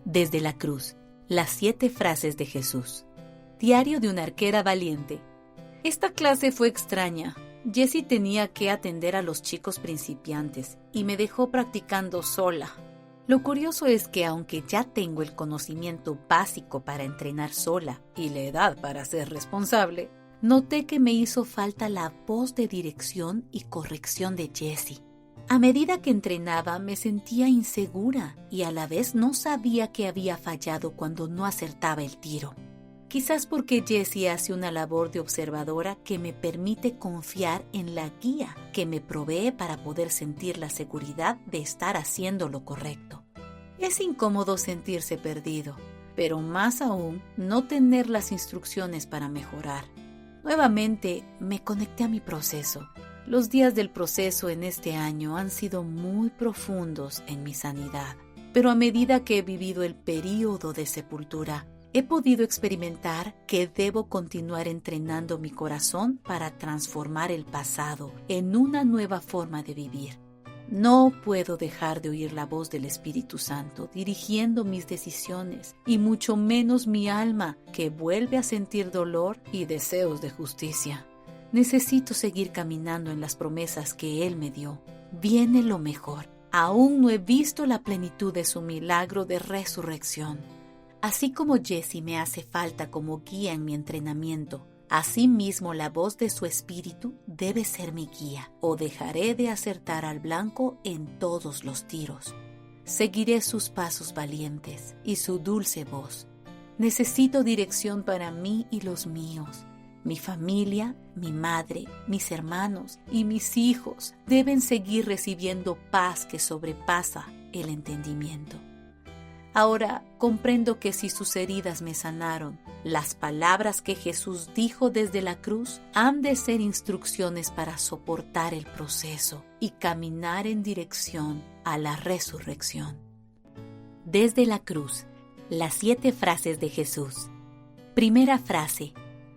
Desde la cruz, las 7 frases de Jesús. Diario de una arquera valiente. Esta clase fue extraña. Jessie tenía que atender a los chicos principiantes y me dejó practicando sola. Lo curioso es que aunque ya tengo el conocimiento básico para entrenar sola y la edad para ser responsable, noté que me hizo falta la voz de dirección y corrección de Jessie. A medida que entrenaba me sentía insegura y a la vez no sabía que había fallado cuando no acertaba el tiro. Quizás porque Jessie hace una labor de observadora que me permite confiar en la guía que me provee para poder sentir la seguridad de estar haciendo lo correcto. Es incómodo sentirse perdido, pero más aún no tener las instrucciones para mejorar. Nuevamente me conecté a mi proceso. Los días del proceso en este año han sido muy profundos en mi sanidad, pero a medida que he vivido el período de sepultura, he podido experimentar que debo continuar entrenando mi corazón para transformar el pasado en una nueva forma de vivir. No puedo dejar de oír la voz del Espíritu Santo dirigiendo mis decisiones y mucho menos mi alma que vuelve a sentir dolor y deseos de justicia. Necesito seguir caminando en las promesas que Él me dio. Viene lo mejor. Aún no he visto la plenitud de su milagro de resurrección. Así como Jessie me hace falta como guía en mi entrenamiento, asimismo la voz de su espíritu debe ser mi guía, o dejaré de acertar al blanco en todos los tiros. Seguiré sus pasos valientes y su dulce voz. Necesito dirección para mí y los míos. Mi familia, mi madre, mis hermanos y mis hijos deben seguir recibiendo paz que sobrepasa el entendimiento. Ahora comprendo que si sus heridas me sanaron, las palabras que Jesús dijo desde la cruz han de ser instrucciones para soportar el proceso y caminar en dirección a la resurrección. Desde la cruz, las 7 frases de Jesús. Primera frase: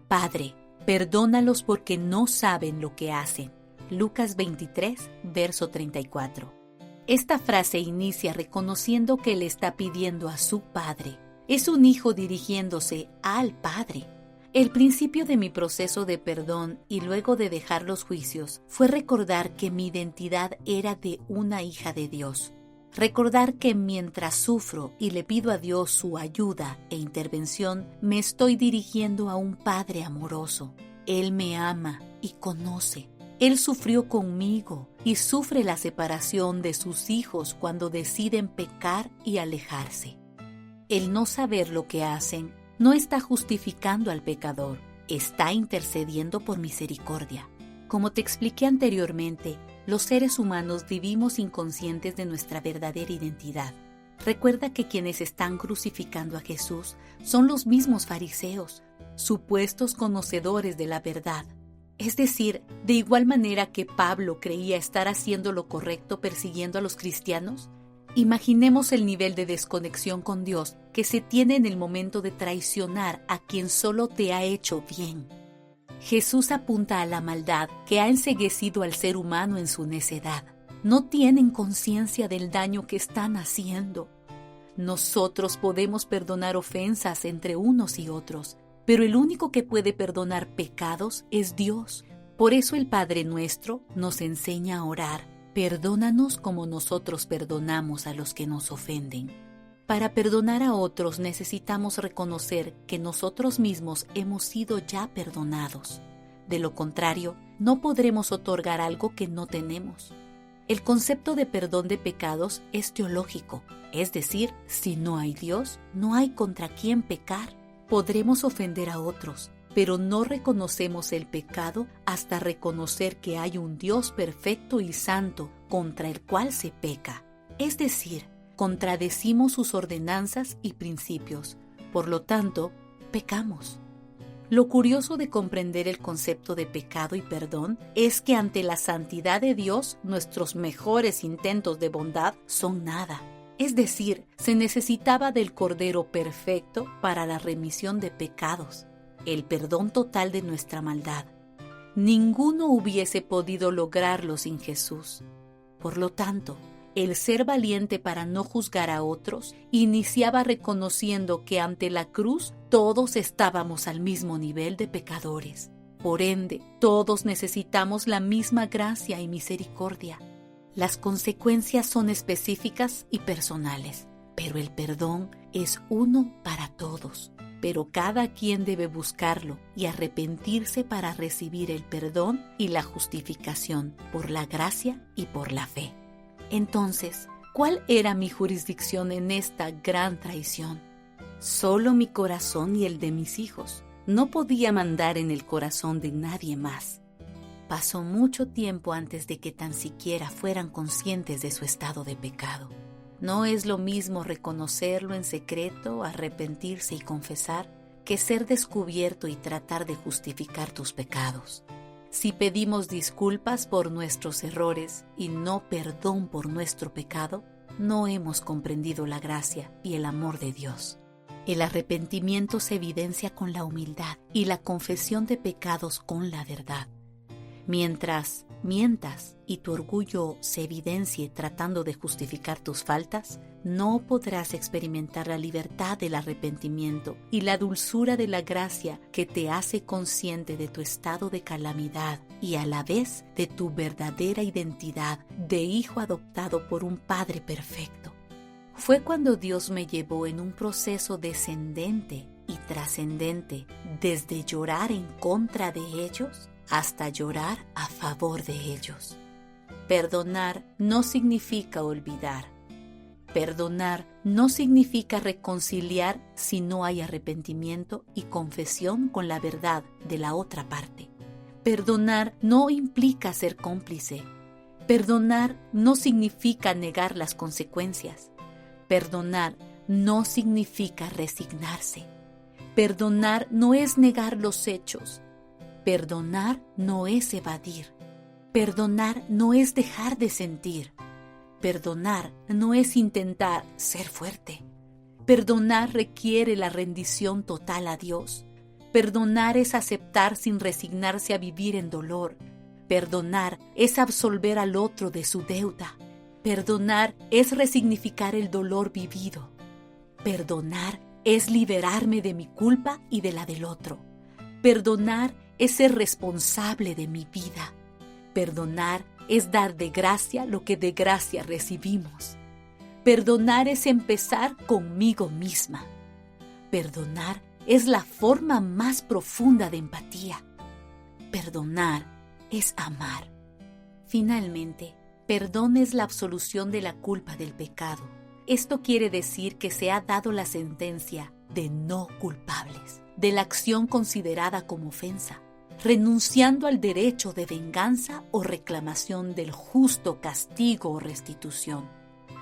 Padre, perdónalos porque no saben lo que hacen. Lucas 23, verso 34. Esta frase inicia reconociendo que le está pidiendo a su Padre. Es un hijo dirigiéndose al Padre. El principio de mi proceso de perdón y luego de dejar los juicios fue recordar que mi identidad era de una hija de Dios. Recordar que mientras sufro y le pido a Dios su ayuda e intervención, me estoy dirigiendo a un Padre amoroso. Él me ama y conoce. Él sufrió conmigo y sufre la separación de sus hijos cuando deciden pecar y alejarse. El no saber lo que hacen no está justificando al pecador, está intercediendo por misericordia. Como te expliqué anteriormente, los seres humanos vivimos inconscientes de nuestra verdadera identidad. Recuerda que quienes están crucificando a Jesús son los mismos fariseos, supuestos conocedores de la verdad. Es decir, de igual manera que Pablo creía estar haciendo lo correcto persiguiendo a los cristianos, imaginemos el nivel de desconexión con Dios que se tiene en el momento de traicionar a quien solo te ha hecho bien. Jesús apunta a la maldad que ha enceguecido al ser humano en su necedad. No tienen conciencia del daño que están haciendo. Nosotros podemos perdonar ofensas entre unos y otros, pero el único que puede perdonar pecados es Dios. Por eso el Padre Nuestro nos enseña a orar: perdónanos como nosotros perdonamos a los que nos ofenden. Para perdonar a otros necesitamos reconocer que nosotros mismos hemos sido ya perdonados. De lo contrario, no podremos otorgar algo que no tenemos. El concepto de perdón de pecados es teológico, es decir, si no hay Dios, no hay contra quién pecar. Podremos ofender a otros, pero no reconocemos el pecado hasta reconocer que hay un Dios perfecto y santo contra el cual se peca. Es decir, contradecimos sus ordenanzas y principios, por lo tanto, pecamos. Lo curioso de comprender el concepto de pecado y perdón es que ante la santidad de Dios, nuestros mejores intentos de bondad son nada. Es decir, se necesitaba del Cordero perfecto para la remisión de pecados, el perdón total de nuestra maldad. Ninguno hubiese podido lograrlo sin Jesús. Por lo tanto, El ser valiente para no juzgar a otros iniciaba reconociendo que ante la cruz todos estábamos al mismo nivel de pecadores. Por ende, todos necesitamos la misma gracia y misericordia. Las consecuencias son específicas y personales, pero el perdón es uno para todos. Pero cada quien debe buscarlo y arrepentirse para recibir el perdón y la justificación por la gracia y por la fe. Entonces, ¿cuál era mi jurisdicción en esta gran traición? Solo mi corazón y el de mis hijos. No podía mandar en el corazón de nadie más. Pasó mucho tiempo antes de que tan siquiera fueran conscientes de su estado de pecado. No es lo mismo reconocerlo en secreto, arrepentirse y confesar, que ser descubierto y tratar de justificar tus pecados. Si pedimos disculpas por nuestros errores y no perdón por nuestro pecado, no hemos comprendido la gracia y el amor de Dios. El arrepentimiento se evidencia con la humildad y la confesión de pecados con la verdad. Mientras mientas y tu orgullo se evidencie tratando de justificar tus faltas, no podrás experimentar la libertad del arrepentimiento y la dulzura de la gracia que te hace consciente de tu estado de calamidad y a la vez de tu verdadera identidad de hijo adoptado por un Padre perfecto. Fue cuando Dios me llevó en un proceso descendente y trascendente, desde llorar en contra de ellos hasta llorar a favor de ellos. Perdonar no significa olvidar. Perdonar no significa reconciliar si no hay arrepentimiento y confesión con la verdad de la otra parte. Perdonar no implica ser cómplice. Perdonar no significa negar las consecuencias. Perdonar no significa resignarse. Perdonar no es negar los hechos. Perdonar no es evadir. Perdonar no es dejar de sentir. Perdonar no es intentar ser fuerte. Perdonar requiere la rendición total a Dios. Perdonar es aceptar sin resignarse a vivir en dolor. Perdonar es absolver al otro de su deuda. Perdonar es resignificar el dolor vivido. Perdonar es liberarme de mi culpa y de la del otro. Perdonar es ser responsable de mi vida. Perdonar es dar de gracia lo que de gracia recibimos. Perdonar es empezar conmigo misma. Perdonar es la forma más profunda de empatía. Perdonar es amar. Finalmente, perdón es la absolución de la culpa del pecado. Esto quiere decir que se ha dado la sentencia de no culpables, de la acción considerada como ofensa, renunciando al derecho de venganza o reclamación del justo castigo o restitución.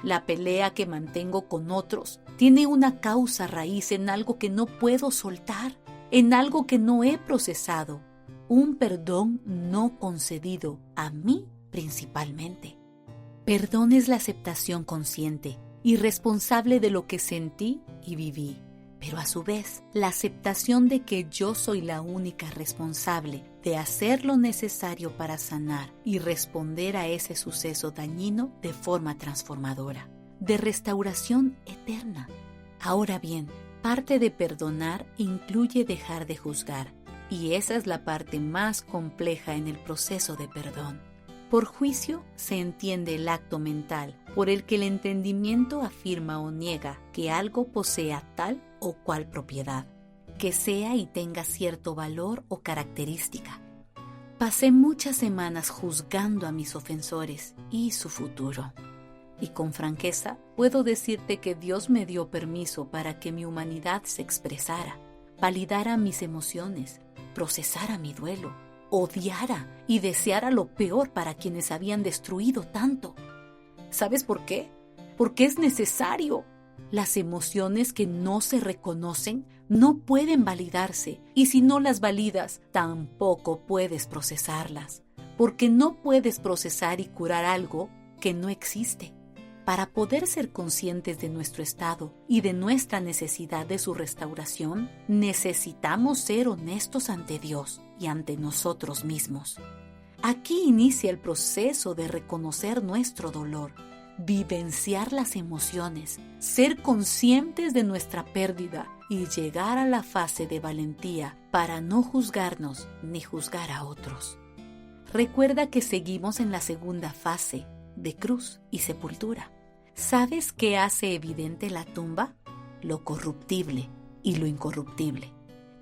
La pelea que mantengo con otros tiene una causa raíz en algo que no puedo soltar, en algo que no he procesado, un perdón no concedido a mí principalmente. Perdón es la aceptación consciente y responsable de lo que sentí y viví, pero a su vez la aceptación de que yo soy la única responsable de hacer lo necesario para sanar y responder a ese suceso dañino de forma transformadora, de restauración eterna. Ahora bien, parte de perdonar incluye dejar de juzgar, y esa es la parte más compleja en el proceso de perdón. Por juicio se entiende el acto mental por el que el entendimiento afirma o niega que algo posea tal o cual propiedad, que sea y tenga cierto valor o característica. Pasé muchas semanas juzgando a mis ofensores y su futuro. Y con franqueza puedo decirte que Dios me dio permiso para que mi humanidad se expresara, validara mis emociones, procesara mi duelo, odiara y deseara lo peor para quienes habían destruido tanto. ¿Sabes por qué? Porque es necesario. Las emociones que no se reconocen no pueden validarse, y si no las validas, tampoco puedes procesarlas, porque no puedes procesar y curar algo que no existe. Para poder ser conscientes de nuestro estado y de nuestra necesidad de su restauración, necesitamos ser honestos ante Dios y ante nosotros mismos. Aquí inicia el proceso de reconocer nuestro dolor, vivenciar las emociones, ser conscientes de nuestra pérdida y llegar a la fase de valentía para no juzgarnos ni juzgar a otros. Recuerda que seguimos en la segunda fase de cruz y sepultura. ¿Sabes qué hace evidente la tumba? Lo corruptible y lo incorruptible.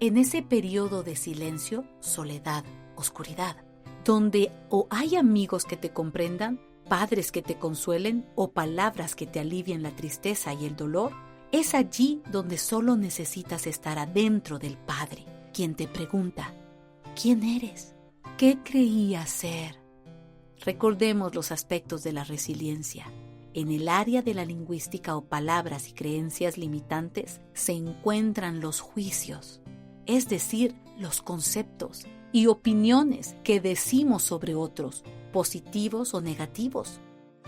En ese periodo de silencio, soledad, oscuridad, donde o hay amigos que te comprendan, padres que te consuelen o palabras que te alivien la tristeza y el dolor, es allí donde solo necesitas estar adentro del Padre, quien te pregunta, ¿quién eres? ¿Qué creías ser? Recordemos los aspectos de la resiliencia. En el área de la lingüística o palabras y creencias limitantes se encuentran los juicios, es decir, los conceptos y opiniones que decimos sobre otros, positivos o negativos.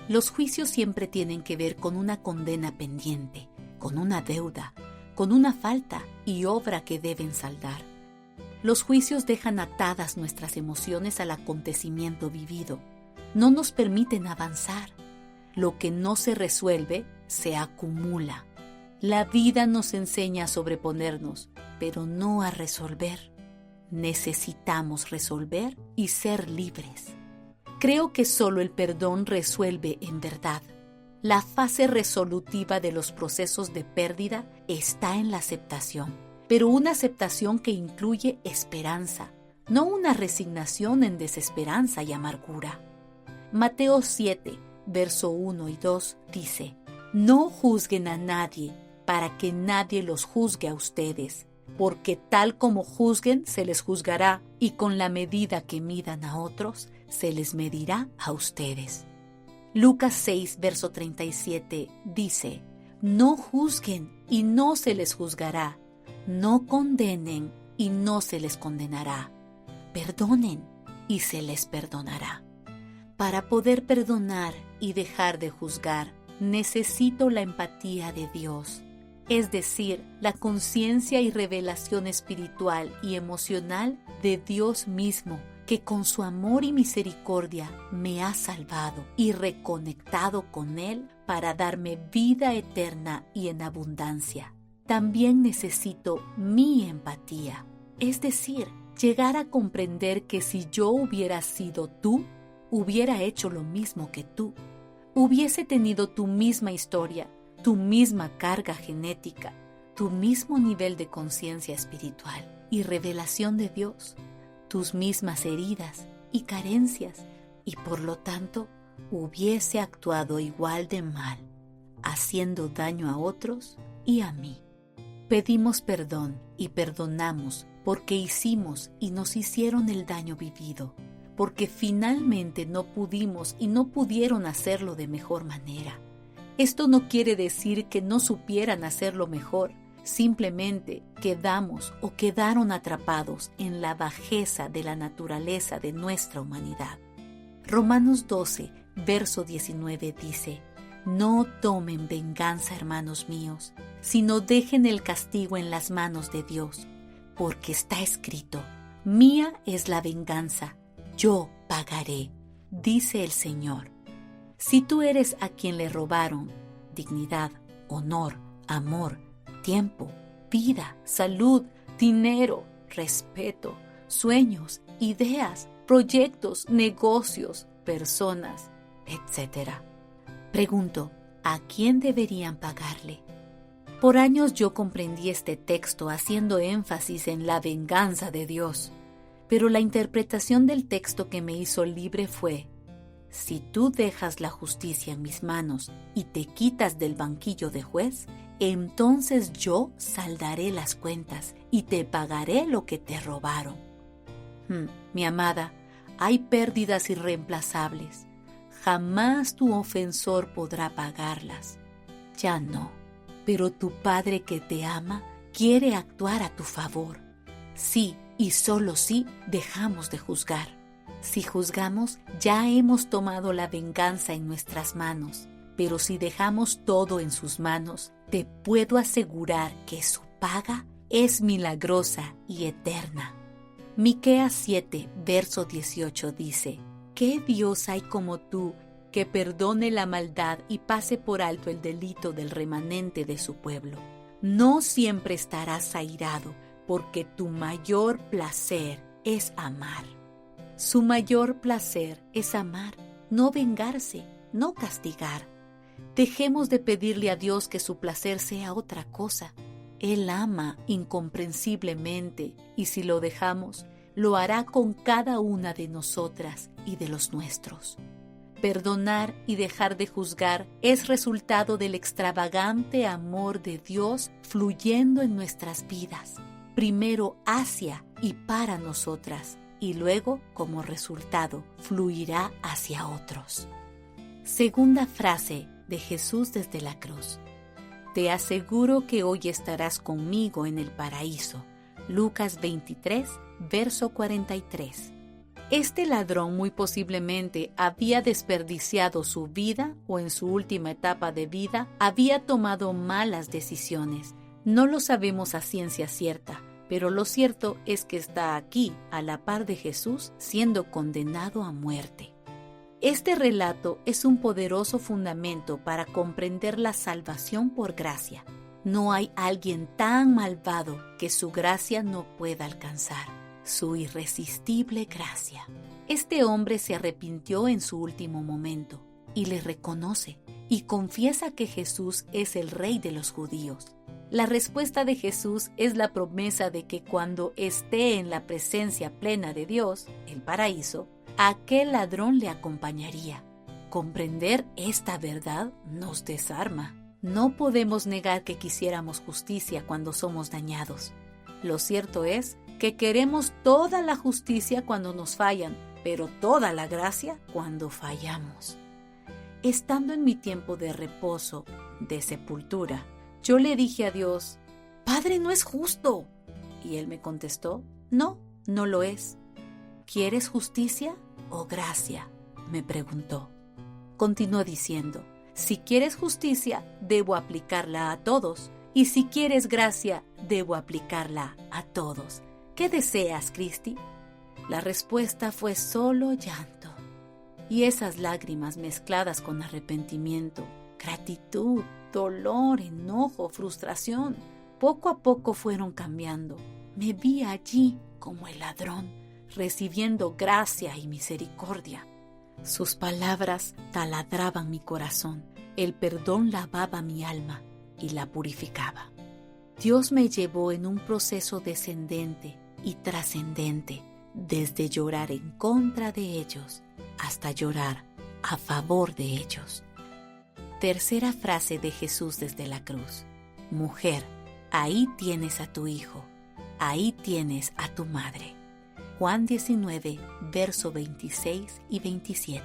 Los juicios siempre tienen que ver con una condena pendiente, con una deuda, con una falta y obra que deben saldar. Los juicios dejan atadas nuestras emociones al acontecimiento vivido. No nos permiten avanzar. Lo que no se resuelve se acumula. La vida nos enseña a sobreponernos, pero no a resolver. Necesitamos resolver y ser libres. Creo que solo el perdón resuelve en verdad. La fase resolutiva de los procesos de pérdida está en la aceptación, pero una aceptación que incluye esperanza, no una resignación en desesperanza y amargura. Mateo 7, verso 1 y 2 dice, «No juzguen a nadie para que nadie los juzgue a ustedes, porque tal como juzguen se les juzgará y con la medida que midan a otros se les medirá a ustedes». Lucas 6, verso 37 dice, «No juzguen y no se les juzgará, no condenen y no se les condenará, perdonen y se les perdonará». Para poder perdonar y dejar de juzgar, necesito la empatía de Dios, es decir, la conciencia y revelación espiritual y emocional de Dios mismo, que con su amor y misericordia me ha salvado y reconectado con Él para darme vida eterna y en abundancia. También necesito mi empatía, es decir, llegar a comprender que si yo hubiera sido tú, hubiera hecho lo mismo que tú. Hubiese tenido tu misma historia, tu misma carga genética, tu mismo nivel de conciencia espiritual y revelación de Dios, tus mismas heridas y carencias, y por lo tanto hubiese actuado igual de mal, haciendo daño a otros y a mí. Pedimos perdón y perdonamos porque hicimos y nos hicieron el daño vivido, porque finalmente no pudimos y no pudieron hacerlo de mejor manera. Esto no quiere decir que no supieran hacerlo mejor, simplemente quedamos o quedaron atrapados en la bajeza de la naturaleza de nuestra humanidad. Romanos 12, verso 19 dice, «No tomen venganza, hermanos míos, sino dejen el castigo en las manos de Dios, porque está escrito, mía es la venganza, yo pagaré, dice el Señor». Si tú eres a quien le robaron dignidad, honor, amor, tiempo, vida, salud, dinero, respeto, sueños, ideas, proyectos, negocios, personas, etc. Pregunto, ¿a quién deberían pagarle? Por años yo comprendí este texto haciendo énfasis en la venganza de Dios, pero la interpretación del texto que me hizo libre fue: si tú dejas la justicia en mis manos y te quitas del banquillo de juez, entonces yo saldaré las cuentas y te pagaré lo que te robaron. Mi amada, hay pérdidas irreemplazables. Jamás tu ofensor podrá pagarlas. Ya no, pero tu Padre que te ama quiere actuar a tu favor. Sí, y solo si dejamos de juzgar. Si juzgamos, ya hemos tomado la venganza en nuestras manos, pero si dejamos todo en sus manos, te puedo asegurar que su paga es milagrosa y eterna. Miqueas 7, verso 18 dice: ¿Qué Dios hay como tú que perdone la maldad y pase por alto el delito del remanente de su pueblo. No siempre estarás airado, porque tu mayor placer es amar. Su mayor placer es amar, no vengarse, no castigar. Dejemos de pedirle a Dios que su placer sea otra cosa. Él ama incomprensiblemente y si lo dejamos, lo hará con cada una de nosotras y de los nuestros. Perdonar y dejar de juzgar es resultado del extravagante amor de Dios fluyendo en nuestras vidas, primero hacia y para nosotras, y luego, como resultado, fluirá hacia otros. Segunda frase de Jesús desde la cruz. Te aseguro que hoy estarás conmigo en el paraíso. Lucas 23, verso 43. Este ladrón muy posiblemente había desperdiciado su vida o en su última etapa de vida había tomado malas decisiones. No lo sabemos a ciencia cierta, pero lo cierto es que está aquí, a la par de Jesús, siendo condenado a muerte. Este relato es un poderoso fundamento para comprender la salvación por gracia. No hay alguien tan malvado que su gracia no pueda alcanzar, su irresistible gracia. Este hombre se arrepintió en su último momento y le reconoce y confiesa que Jesús es el Rey de los judíos. La respuesta de Jesús es la promesa de que cuando esté en la presencia plena de Dios, el paraíso, aquel ladrón le acompañaría. Comprender esta verdad nos desarma. No podemos negar que quisiéramos justicia cuando somos dañados. Lo cierto es que queremos toda la justicia cuando nos fallan, pero toda la gracia cuando fallamos. Estando en mi tiempo de reposo, de sepultura, yo le dije a Dios, «Padre, no es justo». Y Él me contestó, «No, no lo es». «¿Quieres justicia o gracia?», me preguntó. Continuó diciendo, «Si quieres justicia, debo aplicarla a todos, y si quieres gracia, debo aplicarla a todos. ¿Qué deseas, Cristi?». La respuesta fue solo llanto. Y esas lágrimas mezcladas con arrepentimiento, gratitud, dolor, enojo, frustración, poco a poco fueron cambiando. Me vi allí como el ladrón, recibiendo gracia y misericordia. Sus palabras taladraban mi corazón, el perdón lavaba mi alma y la purificaba. Dios me llevó en un proceso descendente y trascendente, desde llorar en contra de ellos hasta llorar a favor de ellos. Tercera frase de Jesús desde la cruz. Mujer, ahí tienes a tu hijo, ahí tienes a tu madre. Juan 19, verso 26 y 27.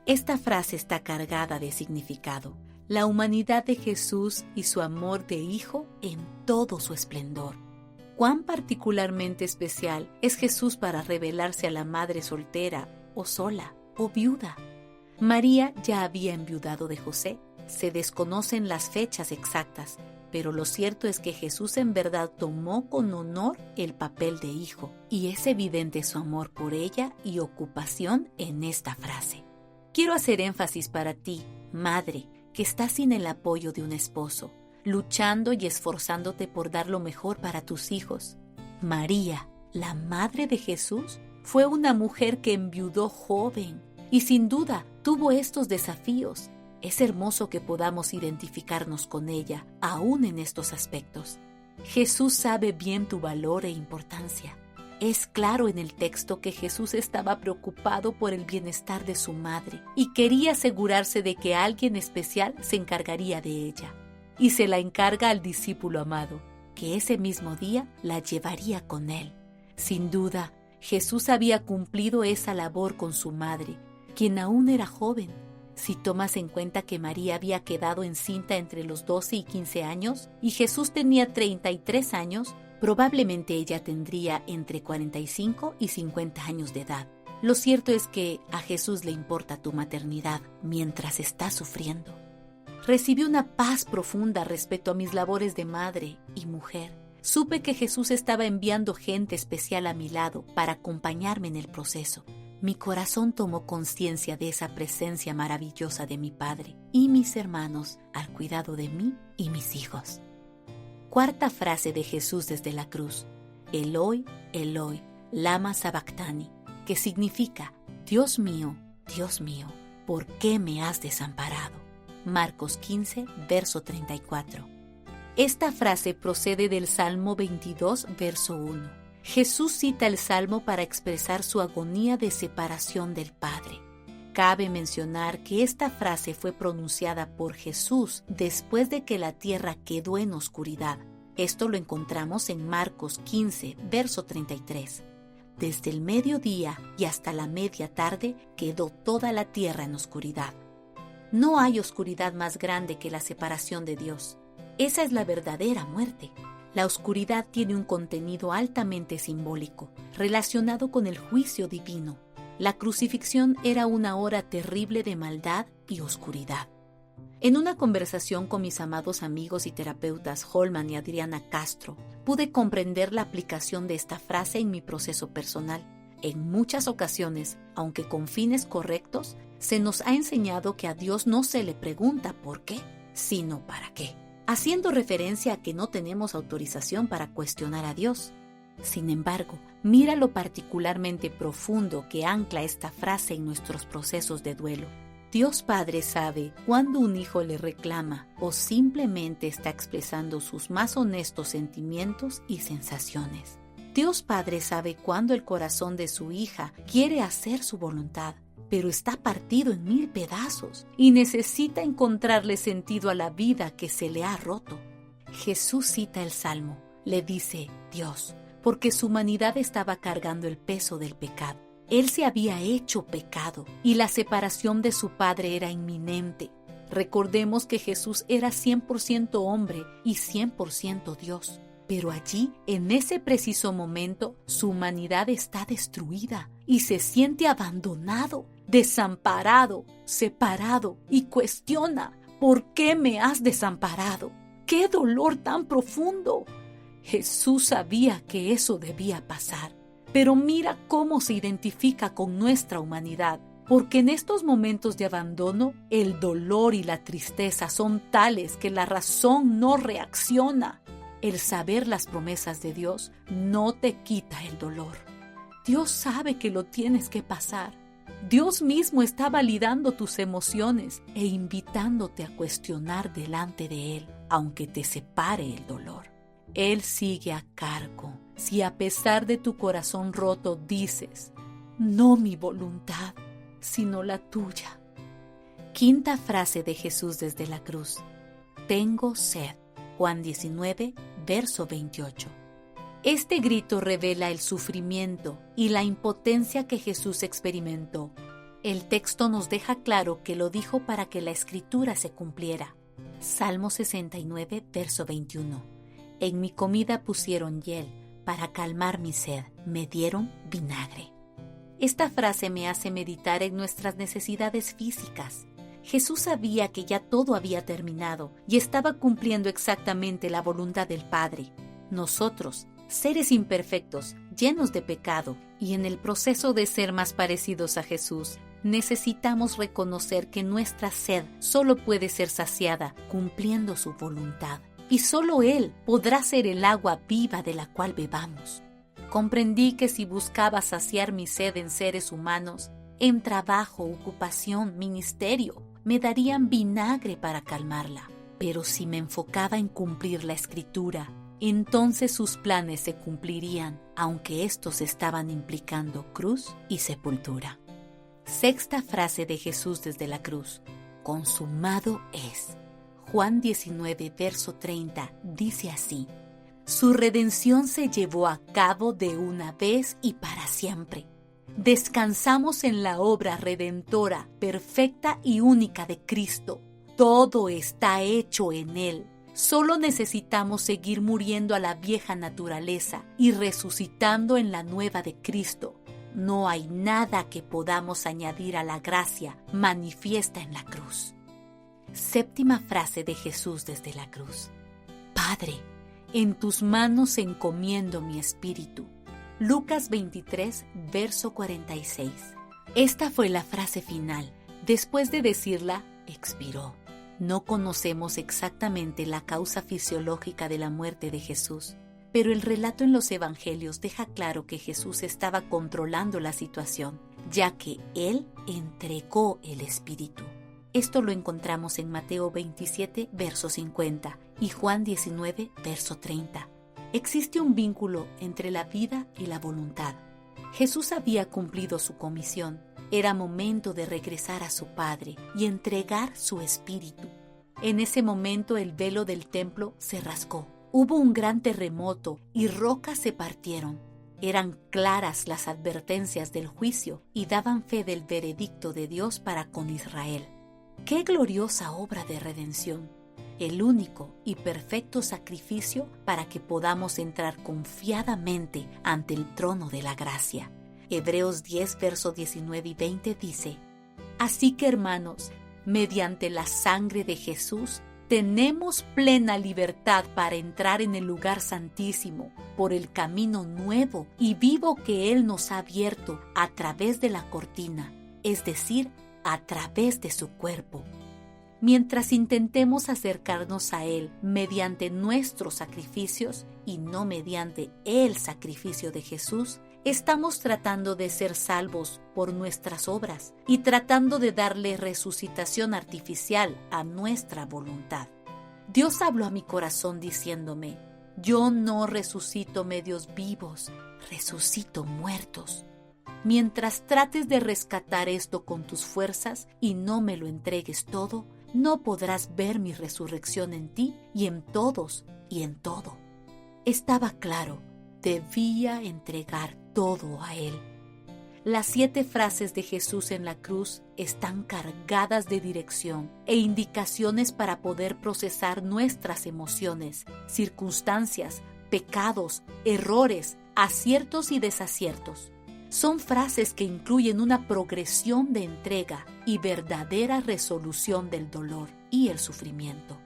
Esta frase está cargada de significado. La humanidad de Jesús y su amor de hijo en todo su esplendor. Cuán particularmente especial es Jesús para revelarse a la madre soltera o sola o viuda. María ya había enviudado de José. Se desconocen las fechas exactas, pero lo cierto es que Jesús en verdad tomó con honor el papel de hijo, y es evidente su amor por ella y ocupación en esta frase. Quiero hacer énfasis para ti, madre, que estás sin el apoyo de un esposo, luchando y esforzándote por dar lo mejor para tus hijos. María, la madre de Jesús, fue una mujer que enviudó joven y sin duda tuvo estos desafíos. Es hermoso que podamos identificarnos con ella, aún en estos aspectos. Jesús sabe bien tu valor e importancia. Es claro en el texto que Jesús estaba preocupado por el bienestar de su madre y quería asegurarse de que alguien especial se encargaría de ella. Y se la encarga al discípulo amado, que ese mismo día la llevaría con él. Sin duda, Jesús había cumplido esa labor con su madre, quien aún era joven. Si tomas en cuenta que María había quedado encinta entre los 12 y 15 años y Jesús tenía 33 años, probablemente ella tendría entre 45 y 50 años de edad. Lo cierto es que a Jesús le importa tu maternidad mientras estás sufriendo. Recibí una paz profunda respecto a mis labores de madre y mujer. Supe que Jesús estaba enviando gente especial a mi lado para acompañarme en el proceso. mi corazón tomó conciencia de esa presencia maravillosa de mi Padre y mis hermanos al cuidado de mí y mis hijos. Cuarta frase de Jesús desde la cruz: Eloi, Eloi, lama sabactani, que significa: Dios mío, ¿por qué me has desamparado? Marcos 15, verso 34. Esta frase procede del Salmo 22, verso 1. Jesús cita el Salmo para expresar su agonía de separación del Padre. Cabe mencionar que esta frase fue pronunciada por Jesús después de que la tierra quedó en oscuridad. Esto lo encontramos en Marcos 15, verso 33. Desde el mediodía y hasta la media tarde quedó toda la tierra en oscuridad. No hay oscuridad más grande que la separación de Dios. Esa es la verdadera muerte. La oscuridad tiene un contenido altamente simbólico, relacionado con el juicio divino. La crucifixión era una hora terrible de maldad y oscuridad. En una conversación con mis amados amigos y terapeutas Holman y Adriana Castro, pude comprender la aplicación de esta frase en mi proceso personal. En muchas ocasiones, aunque con fines correctos, se nos ha enseñado que a Dios no se le pregunta por qué, sino para qué, haciendo referencia a que no tenemos autorización para cuestionar a Dios. Sin embargo, mira lo particularmente profundo que ancla esta frase en nuestros procesos de duelo. Dios Padre sabe cuándo un hijo le reclama o simplemente está expresando sus más honestos sentimientos y sensaciones. Dios Padre sabe cuándo el corazón de su hija quiere hacer su voluntad, pero está partido en 1000 pedazos y necesita encontrarle sentido a la vida que se le ha roto. Jesús cita el Salmo, le dice Dios, porque su humanidad estaba cargando el peso del pecado. Él se había hecho pecado y la separación de su Padre era inminente. Recordemos que Jesús era 100% hombre y 100% Dios. Pero allí, en ese preciso momento, su humanidad está destruida y se siente abandonado, desamparado, separado y cuestiona: ¿por qué me has desamparado? ¡Qué dolor tan profundo! Jesús sabía que eso debía pasar, pero mira cómo se identifica con nuestra humanidad, porque en estos momentos de abandono, el dolor y la tristeza son tales que la razón no reacciona. El saber las promesas de Dios no te quita el dolor. Dios sabe que lo tienes que pasar. Dios mismo está validando tus emociones e invitándote a cuestionar delante de Él, aunque te separe el dolor. Él sigue a cargo. Si a pesar de tu corazón roto dices: no mi voluntad, sino la tuya. Quinta frase de Jesús desde la cruz: tengo sed. Juan 19, verso 28. Este grito revela el sufrimiento y la impotencia que Jesús experimentó. El texto nos deja claro que lo dijo para que la Escritura se cumpliera. Salmo 69, verso 21. En mi comida pusieron hiel, para calmar mi sed, me dieron vinagre. Esta frase me hace meditar en nuestras necesidades físicas. Jesús sabía que ya todo había terminado y estaba cumpliendo exactamente la voluntad del Padre. Nosotros, seres imperfectos, llenos de pecado, y en el proceso de ser más parecidos a Jesús, necesitamos reconocer que nuestra sed solo puede ser saciada cumpliendo su voluntad, y solo Él podrá ser el agua viva de la cual bebamos. Comprendí que si buscaba saciar mi sed en seres humanos, en trabajo, ocupación, ministerio, me darían vinagre para calmarla. Pero si me enfocaba en cumplir la Escritura, entonces sus planes se cumplirían, aunque estos estaban implicando cruz y sepultura. Sexta frase de Jesús desde la cruz: consumado es. Juan 19, verso 30 dice así: su redención se llevó a cabo de una vez y para siempre. Descansamos en la obra redentora, perfecta y única de Cristo. Todo está hecho en Él. Solo necesitamos seguir muriendo a la vieja naturaleza y resucitando en la nueva de Cristo. No hay nada que podamos añadir a la gracia manifiesta en la cruz. Séptima frase de Jesús desde la cruz: Padre, en tus manos encomiendo mi espíritu. Lucas 23, verso 46. Esta fue la frase final. Después de decirla, expiró. No conocemos exactamente la causa fisiológica de la muerte de Jesús, pero el relato en los evangelios deja claro que Jesús estaba controlando la situación, ya que Él entregó el Espíritu. Esto lo encontramos en Mateo 27, verso 50 y Juan 19, verso 30. Existe un vínculo entre la vida y la voluntad. Jesús había cumplido su comisión. Era momento de regresar a su Padre y entregar su espíritu. En ese momento el velo del templo se rasgó. Hubo un gran terremoto y rocas se partieron. Eran claras las advertencias del juicio y daban fe del veredicto de Dios para con Israel. ¡Qué gloriosa obra de redención! El único y perfecto sacrificio para que podamos entrar confiadamente ante el trono de la gracia. Hebreos 10, versos 19 y 20 dice: Así que, hermanos, mediante la sangre de Jesús, tenemos plena libertad para entrar en el lugar santísimo por el camino nuevo y vivo que Él nos ha abierto a través de la cortina, es decir, a través de su cuerpo. Mientras intentemos acercarnos a Él mediante nuestros sacrificios y no mediante el sacrificio de Jesús, estamos tratando de ser salvos por nuestras obras y tratando de darle resucitación artificial a nuestra voluntad. Dios habló a mi corazón diciéndome: yo no resucito medios vivos, resucito muertos. Mientras trates de rescatar esto con tus fuerzas y no me lo entregues todo, no podrás ver mi resurrección en ti y en todos y en todo. Estaba claro, debía entregar todo a Él. Las 7 frases de Jesús en la cruz están cargadas de dirección e indicaciones para poder procesar nuestras emociones, circunstancias, pecados, errores, aciertos y desaciertos. Son frases que incluyen una progresión de entrega y verdadera resolución del dolor y el sufrimiento.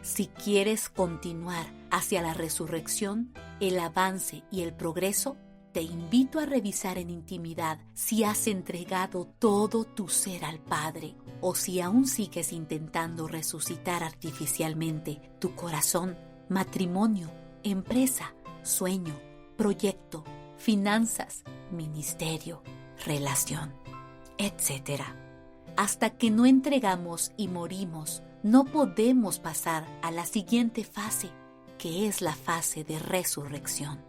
Si quieres continuar hacia la resurrección, el avance y el progreso, te invito a revisar en intimidad si has entregado todo tu ser al Padre o si aún sigues intentando resucitar artificialmente tu corazón, matrimonio, empresa, sueño, proyecto, finanzas, ministerio, relación, etc. Hasta que no entregamos y morimos, no podemos pasar a la siguiente fase, que es la fase de resurrección.